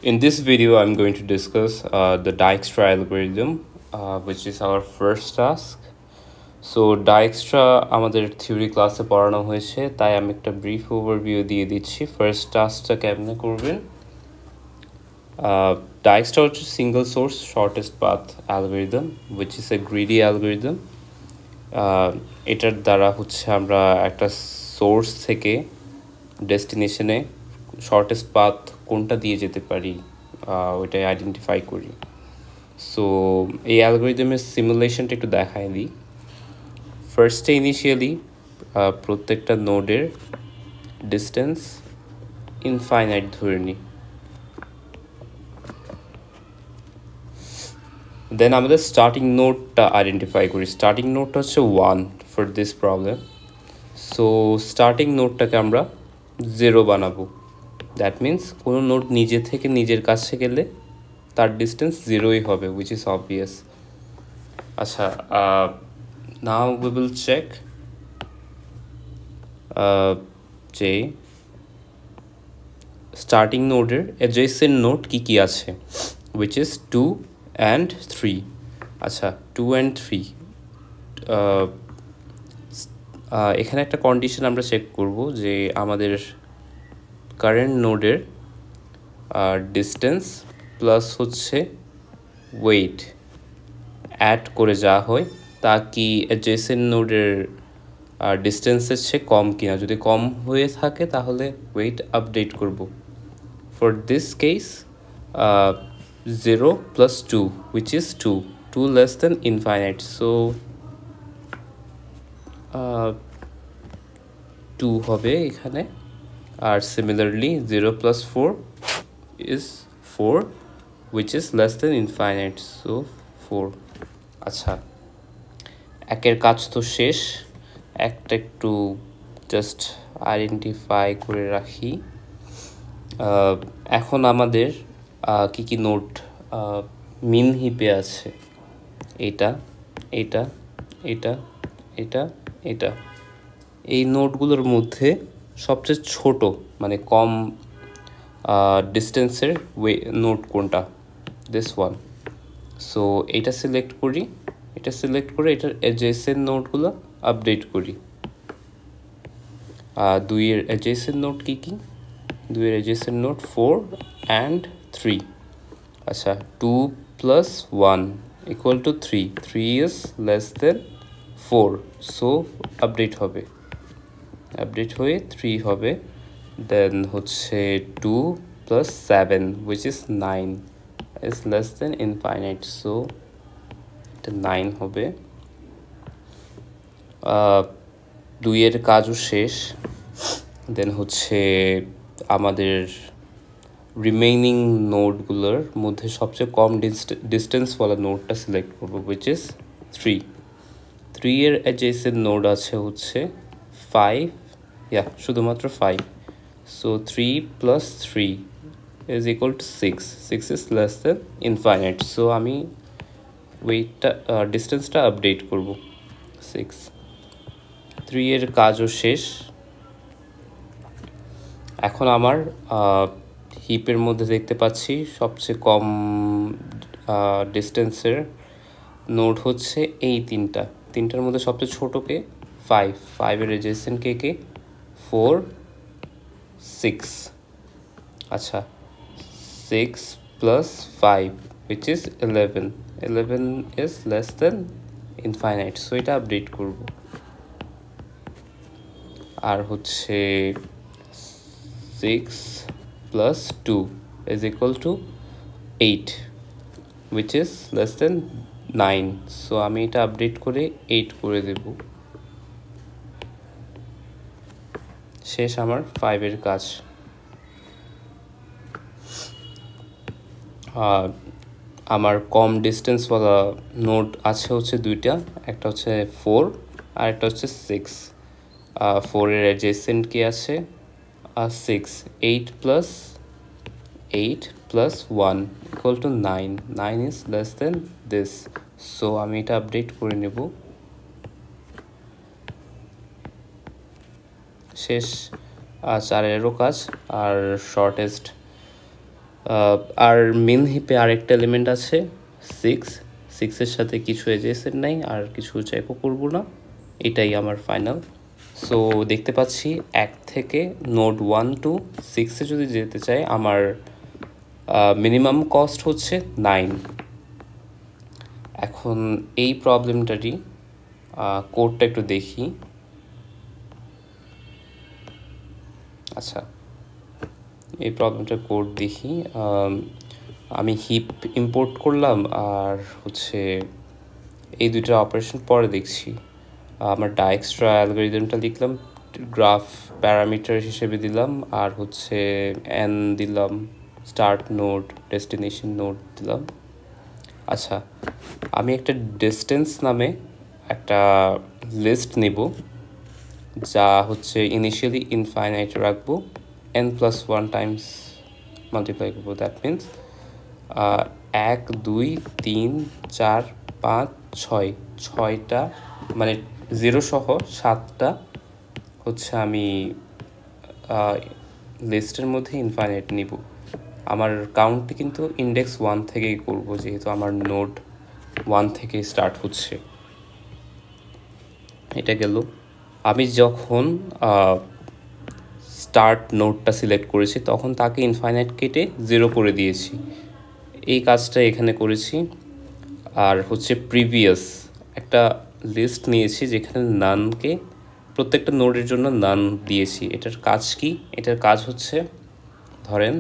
In this video, I'm going to discuss the Dijkstra algorithm, which is our first task. So Dijkstra আমাদের theory ক্লাসে পড়ানো হয়েছে, তাই আমি একটা ব্রিফ ওভারভিউ দিয়ে দিচ্ছি। ফার্স্ট টাস্কটা কেমনে করবেন। Dijkstra হচ্ছে single source shortest path algorithm, which is a greedy algorithm. এটার দ্বারা হচ্ছে আমরা একটা সোর্স থেকে ডেস্টিনেশনে শর্টেস্ট পাথ কোনটা দিয়ে যেতে পারি ওইটাই আইডেন্টিফাই করি। সো এই অ্যালগোরিদমের সিমুলেশনটা একটু দেখাই দিই। ফার্স্টে ইনিশিয়ালি প্রত্যেকটা নোডের ডিস্টেন্স ইনফাইনাইট ধরে নিই। দেন আমাদের স্টার্টিং নোডটা আইডেন্টিফাই করি। স্টার্টিং নোডটা হচ্ছে 1 for this problem. So starting নোডটাকে আমরা 0 বানাবো। দ্যাট মিন্স কোনো নোড নিজে থেকে নিজের কাছে গেলে তার ডিস্টেন্স 0ই হবে, উইচ ইজ অবভিয়াস। আচ্ছা, নাও উই উইল চেক যে স্টার্টিং নোডের অ্যাডজেসেন্ট নোড কী আছে, উইচ ইজ 2 and 3. আচ্ছা, 2 and 3 এখানে একটা কন্ডিশন আমরা চেক করব যে আমাদের কারেন্ট নোডের ডিস্টেন্স প্লাস হচ্ছে ওয়েট অ্যাড করে যা হয় তা কি অ্যাডজেসেন্ট নোডের ডিস্টেন্সের চেয়ে কম কিনা। যদি কম হয়ে থাকে তাহলে ওয়েট আপডেট করব। For this case 0 plus 2, which is 2 less than infinite, so 2 হবে এখানে। আর similarly 0 plus 4 is 4, which is less than infinite, so 4. আচ্ছা, একের কাজ তো শেষ, একটা একটু জাস্ট আইডেন্টিফাই করে রাখি। এখন আমাদের কি নোড মিন হিপে আছে, এটা এটা এটা এটা এটা। এই নোডগুলোর মধ্যে সবচেয়ে ছোট মানে কম ডিস্টেন্সের নোড কোনটা, দিস ওয়ান। সো এটা সিলেক্ট করি, এটা সিলেক্ট করে এটার অ্যাডজেসেন্ট নোডগুলো আপডেট করি। 2-এর অ্যাডজেসেন্ট নোড কী 2-এর অ্যাডজেসেন্ট নোড 4 and 3। আচ্ছা, 2 plus 1 equal to 3, 3 is less than 4, so update হবে, আপডেট হয়ে 3 হবে। দেন হচ্ছে 2 plus 7, which is 9, is less than infinite, so এটা 9 হবে। 2-এর কাজও শেষ। দেন হচ্ছে আমাদের রিমেইনিং নোডগুলোর মধ্যে সবচেয়ে কম ডিস্টেন্সওয়ালা নোডটা সিলেক্ট করবো, উইচ ইজ 3। 3-এর অ্যাডজেসেন্ট নোড আছে হচ্ছে 5, শুধুমাত্র 5। So 3 plus 3 is equal to 6, 6 is less than infinite, so আমি ওয়েটটা ডিস্টেন্সটা আপডেট করব 6। 3-এর কাজও শেষ। এখন আমার হিপের মধ্যে দেখতে পাচ্ছি সবচেয়ে কম ডিস্টেন্সের নোড হচ্ছে এই তিনটার মধ্যে সবচেয়ে ছোটোকে 5, 5-এর অ্যাডজেসেন্ট কে 4, 6। আচ্ছা, 6 plus 5, which is 11, 11 is less than infinite, so এটা আপডেট করব। আর হচ্ছে 6 plus 2 is equal to 8, which is less than 9, so আমি এটা আপডেট করে 8 করে দেব। শেষ আমার 5-এর কাজ। আমার কম ডিস্টেন্সওয়ালা নোড আছে হচ্ছে 2টা, একটা হচ্ছে 4 আর একটা হচ্ছে 6। 4-এর অ্যাডজেসেন্ট কি আছে 6, 8 plus 8 plus 1 equal to 9, 9 is less than this, so আমি এটা আপডেট করে নেব। শেষ 4-এরও কাজ। আর শর্টেস্ট আর মেন হিপে আরেকটা এলিমেন্ট আছে 6 সাথে কিছু এজেসেন্ট নাই আর কিছু চেকও করব না, এটাই আমার ফাইনাল। সো দেখতে পাচ্ছি 1 থেকে নোড 1 টু 6 যদি যেতে চাই আমার মিনিমাম কস্ট হচ্ছে 9। এখন এই প্রবলেমটারই কোডটা একটু দেখি। আচ্ছা, এই প্রবলেমটার কোড দেখি। আমি হিপ ইম্পোর্ট করলাম আর হচ্ছে এই দুইটা অপারেশন পরে দেখছি। আমার ডাইক্সট্রা অ্যালগরিদমটা লিখলাম, গ্রাফ প্যারামিটার হিসেবে দিলাম, আর হচ্ছে এন দিলাম, স্টার্ট নোড, ডেস্টিনেশন নোড দিলাম। আচ্ছা, আমি একটা ডিস্টেন্স নামে একটা লিস্ট নিব, যা হচ্ছে ইনিশিয়ালি ইনফাইনাইট রাখবো, n+1 টাইমস মাল্টিপ্লাই করবো। দ্যাট মিনস 1 2 3 4 5 6 6টা মানে 0 সহ 7টা হচ্ছে আমি লিস্টের মধ্যে ইনফাইনাইট নিব। আমার কাউন্টটি কিন্তু ইন্ডেক্স 1 থেকেই করব, যেহেতু আমার নোড 1 থেকে স্টার্ট হচ্ছে। এটা গেল। আমি যখন স্টার্ট নোডটা সিলেক্ট করেছি তখন তাকে ইনফাইনাইট কেটে 0 করে দিয়েছি, এই কাজটা এখানে করেছি। আর হচ্ছে প্রিভিয়াস একটা লিস্ট নিয়েছি যেখানে নানকে প্রত্যেকটা নোডের জন্য নান দিয়েছি। এটার কাজ কি? এটার কাজ হচ্ছে ধরেন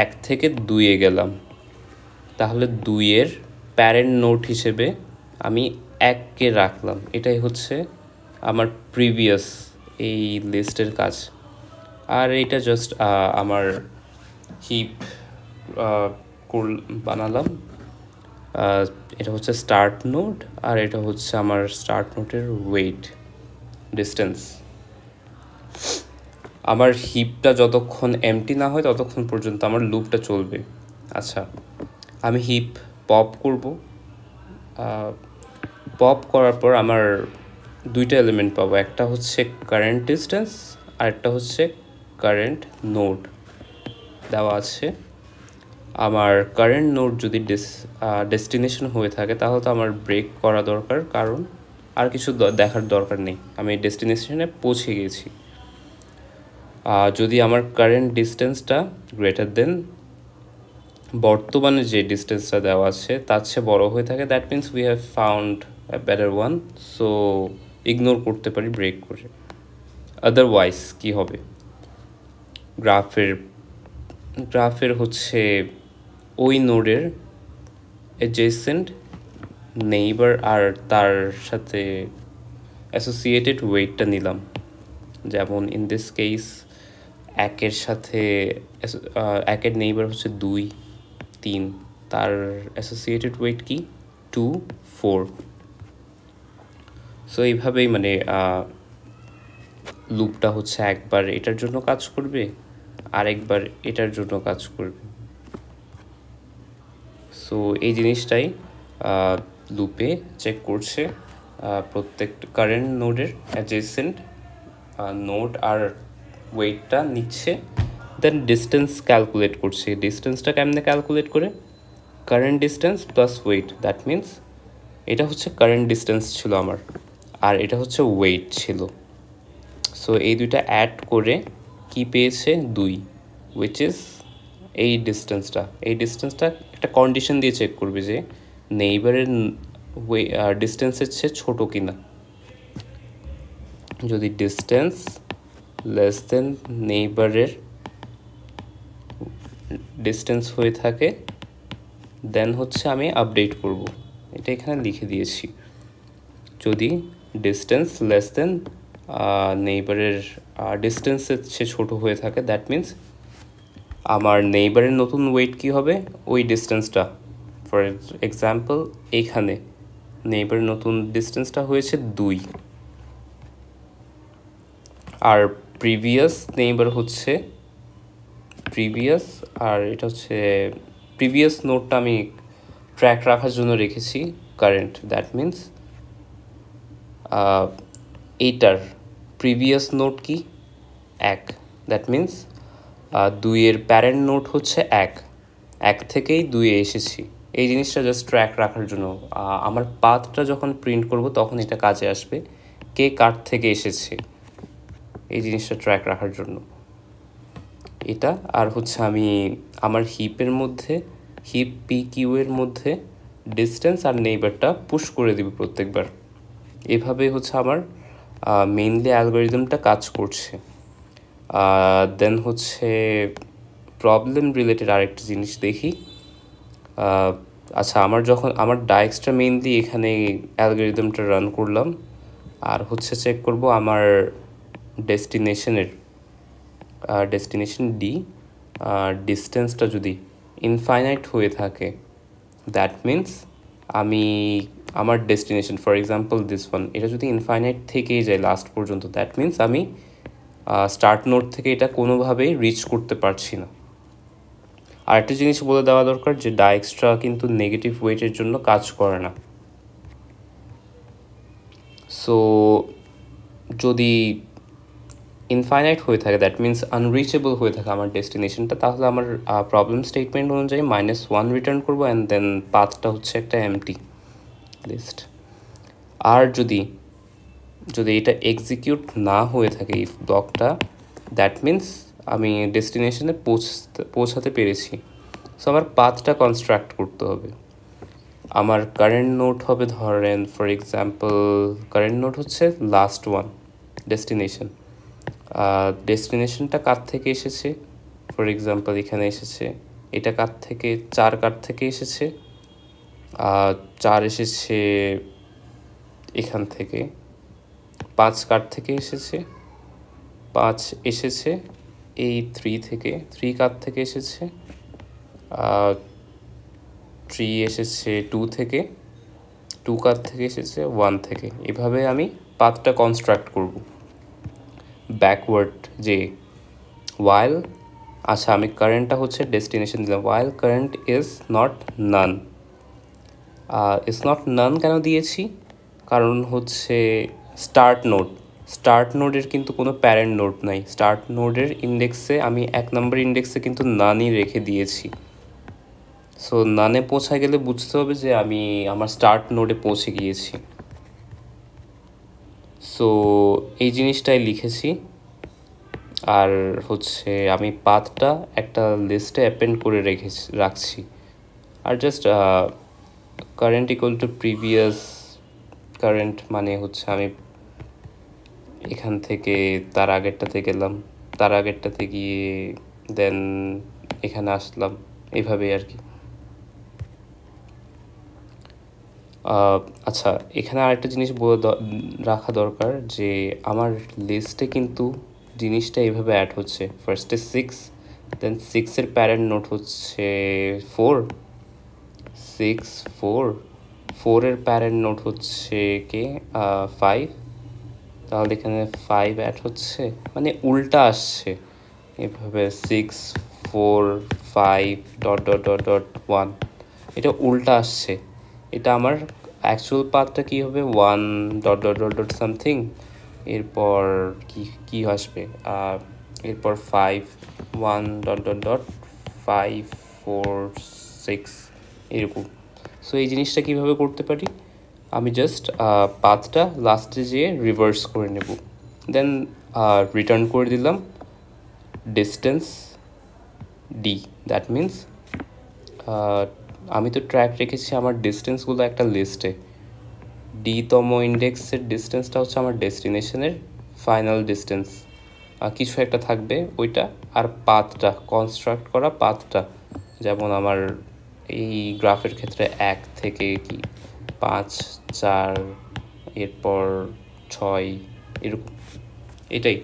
1 থেকে 2-এ গেলাম, তাহলে 2-এর প্যারেন্ট নোড হিসেবে আমি 1কে রাখলাম। এটাই হচ্ছে আমার প্রিভিয়াস এই লিস্টের কাজ। আর এটা জাস্ট আমার হিপ বানালাম। এটা হচ্ছে স্টার্ট নোড আর এটা হচ্ছে আমার স্টার্ট নোডের ওয়েট ডিস্টেন্স। আমার হিপটা যতক্ষণ এমটি না হয় ততক্ষণ পর্যন্ত আমার লুপটা চলবে। আচ্ছা, আমি হিপ পপ করব। পপ করার পর আমার দুইটা এলিমেন্ট পাবো, একটা হচ্ছে কারেন্ট ডিস্টেন্স আর একটা হচ্ছে কারেন্ট নোড দেওয়া আছে। আমার কারেন্ট নোড যদি ডেস্টিনেশন হয়ে থাকে তাহলে তো আমার ব্রেক করা দরকার, কারণ আর কিছু দেখার দরকার নেই, আমি ডেস্টিনেশনে পৌঁছে গেছি। যদি আমার কারেন্ট ডিস্টেন্সটা গ্রেটার দেন বর্তমানে যে ডিস্টেন্সটা দেওয়া আছে তার চেয়ে বড় হয়ে থাকে, that means we have found a better one. So ignore করতে পারি ব্রেক করে। আদারওয়াইজ কি হবে? গ্রাফের হচ্ছে ওই নোডের অ্যাডজেসেন্ট নেইবার আর তার সাথে অ্যাসোসিয়েটেড ওয়েটটা নিলাম। যেমন ইন দিস কেস 1-এর সাথে 1-এর নেইবার হচ্ছে 2 3, তার অ্যাসোসিয়েটেড ওয়েট কি 2 4। সো এইভাবেই মানে লুপটা হচ্ছে একবার এটার জন্য কাজ করবে, আরেকবার এটার জন্য কাজ করবে। সো এই জিনিসটাই লুপে চেক করছে, প্রত্যেক কারেন্ট নোডের অ্যাডজেসেন্ট নোড আর ওয়েটটা নিচ্ছে, দেন ডিস্টেন্স ক্যালকুলেট করছে। ডিস্টেন্সটা কেমনে ক্যালকুলেট করে? Current distance plus wait. That means এটা হচ্ছে কারেন্ট ডিস্টেন্স ছিল আমার, আর এটা হচ্ছে ওয়েট ছিল। সো এই দুইটা অ্যাড করে কি পেয়েছে? 2, উইচ ইজ এই ডিস্টেন্সটা একটা কন্ডিশন দিয়ে চেক করবে যে নেইবারের ডিস্টেন্সের চেয়ে ছোটো কিনা। যদি ডিস্টেন্স লেস দেন নেইবারের ডিস্টেন্স হয়ে থাকে দেন হচ্ছে আমি আপডেট করব। এটা এখানে লিখে দিয়েছি। যদি ডিস্টেন্স লেস দেন নেইবারের ডিস্টেন্সের চেয়ে ছোটো হয়ে থাকে, দ্যাট মিনস আমার নেইবারের নতুন ওয়েট কি হবে? ওই ডিস্টেন্সটা। ফর এক্সাম্পল এইখানে নেইবারের নতুন ডিস্টেন্সটা হয়েছে 2, আর প্রিভিয়াস নেইবার হচ্ছে প্রিভিয়াস, আর এটা হচ্ছে প্রিভিয়াস নোডটা আমি ট্র্যাক রাখার জন্য রেখেছি কারেন্ট। দ্যাট মিনস এইটার প্রিভিয়াস নোড কি 1, দ্যাট মিনস 2-এর প্যারেন্ট নোড হচ্ছে 1 থেকেই 2-এ এসেছি। এই জিনিসটা জাস্ট ট্র্যাক রাখার জন্য আমার পাথটা যখন প্রিন্ট করব তখন এটা কাজে আসবে, কে কার থেকে এসেছে এই জিনিসটা ট্র্যাক রাখার জন্য এটা। আর হচ্ছে আমি আমার হিপের মধ্যে হিপ PQ এর মধ্যে ডিস্টেন্স আর নেইবারটা পুশ করে দিব প্রত্যেকবার। এভাবে হচ্ছে আমার মেইনলি অ্যালগোরিদমটা কাজ করছে। দেন হচ্ছে প্রবলেম রিলেটেড আরেকটা জিনিস দেখি। আচ্ছা, আমার ডাইক্সটা মেইনলি এখানে অ্যালগোরিদমটা রান করলাম, আর হচ্ছে চেক করব আমার ডেস্টিনেশন ডি ডিস্টেন্সটা যদি ইনফাইনাইট হয়ে থাকে, দ্যাট মিন্স আমার destination, for example this one, এটা যদি ইনফাইনাইট থেকেই যায় লাস্ট পর্যন্ত, দ্যাট মিন্স আমি স্টার্ট নোড থেকে এটা কোনোভাবেই রিচ করতে পারছি না। আরেকটা জিনিস বলে দেওয়া দরকার যে ডাইক্সট্রা কিন্তু নেগেটিভ ওয়েটের জন্য কাজ করে না। সো যদি ইনফাইনাইট হয়ে থাকে, দ্যাট মিন্স আনরিচেবল হয়ে থাকে আমার ডেস্টিনেশনটা, তাহলে আমার প্রবলেম স্টেটমেন্ট অনুযায়ী -1 রিটার্ন করবো, অ্যান্ড দেন পাথটা হচ্ছে একটা এমটি লিস্ট। আর যদি এটা এক্সিকিউট না হয়ে থাকে ইফ ব্লকটা, দ্যাট মিন্স আমি ডেস্টিনেশনে পৌঁছাতে পেরেছি। সো আমার পাথটা কনস্ট্রাক্ট করতে হবে। আমার কারেন্ট নোট হবে, ধরেন ফর এক্সাম্পল কারেন্ট নোট হচ্ছে লাস্ট ওয়ান ডেস্টিনেশনটা কার থেকে এসেছে, ফর এক্সাম্পল এখানে এসেছে, এটা কার থেকে 4 কার থেকে এসেছে, 4 এসেছে এখান থেকে, 5 কার থেকে এসেছে, 5 এসেছে এই 3 থেকে, 3 কার থেকে এসেছে, 3 এসেছে 2 থেকে, 2 কার থেকে এসেছে 1 থেকে। এভাবে আমি পাথটা কনস্ট্রাক্ট করব ব্যাকওয়ার্ড। যে ওয়াইল, আচ্ছা আমি কারেন্টটা হচ্ছে ডেস্টিনেশন দিলাম, ওয়াইল কারেন্ট ইজ নট নান কেন দিয়েছি, কারণ হচ্ছে স্টার্ট নোডের কিন্তু কোনো প্যারেন্ট নোড নাই। স্টার্ট নোডের ইন্ডেক্সে আমি 1 নম্বর ইন্ডেক্সে কিন্তু নানই রেখে দিয়েছি। সো নানে পৌঁছায় গেলে বুঝতে হবে যে আমি আমার স্টার্ট নোডে পৌঁছে গিয়েছি। সো এই জিনিসটাই লিখেছি। আর হচ্ছে আমি পাথটা একটা লিস্টে অ্যাপেন্ড করে রাখছি। আর just current equal to previous current, মানে হচ্ছে আমি এখান থেকে তার আগেরটাতে গেলাম, তার আগেরটাতে গিয়ে দেন এখানে আসলাম, এইভাবেই আর কি। আচ্ছা, এখানে আরেকটা জিনিস রাখা দরকার যে আমার লিস্টে কিন্তু জিনিসটা এইভাবে অ্যাড হচ্ছে, ফার্স্টে 6, দেন 6-এর প্যারেন্ট নোট হচ্ছে 4, 6, 4-এর প্যারেন্ট নোট হচ্ছে 5, তাহলে এখানে 5 অ্যাড হচ্ছে, মানে উল্টা আসছে এভাবে 6, 4, 5 ... 1, এটা উল্টা আসছে। এটা আমার অ্যাকচুয়াল পাথটা কী হবে, 1 ... সামথিং, এরপর কি আসবে, এরপর 5, 1 ... 5, 4, 6 এরকম। সো এই জিনিসটা কীভাবে করতে পারি, আমি জাস্ট পাথটা লাস্টে যেয়ে রিভার্স করে নেব, দেন রিটার্ন করে দিলাম ডিস্টেন্স ডি। দ্যাট মিন্স আমি তো ট্র্যাক রেখেছি আমার ডিস্টেন্সগুলো একটা লিস্টে, ডিতম ইন্ডেক্সের ডিস্টেন্সটা হচ্ছে আমার ডেস্টিনেশনের ফাইনাল ডিস্টেন্স, কিছু একটা থাকবে ওইটা, আর পাথটা কনস্ট্রাক্ট করা পাথটা, যেমন আমার এই গ্রাফের ক্ষেত্রে 1 থেকে 5, 4, এরপর 6 এরকম, এটাই।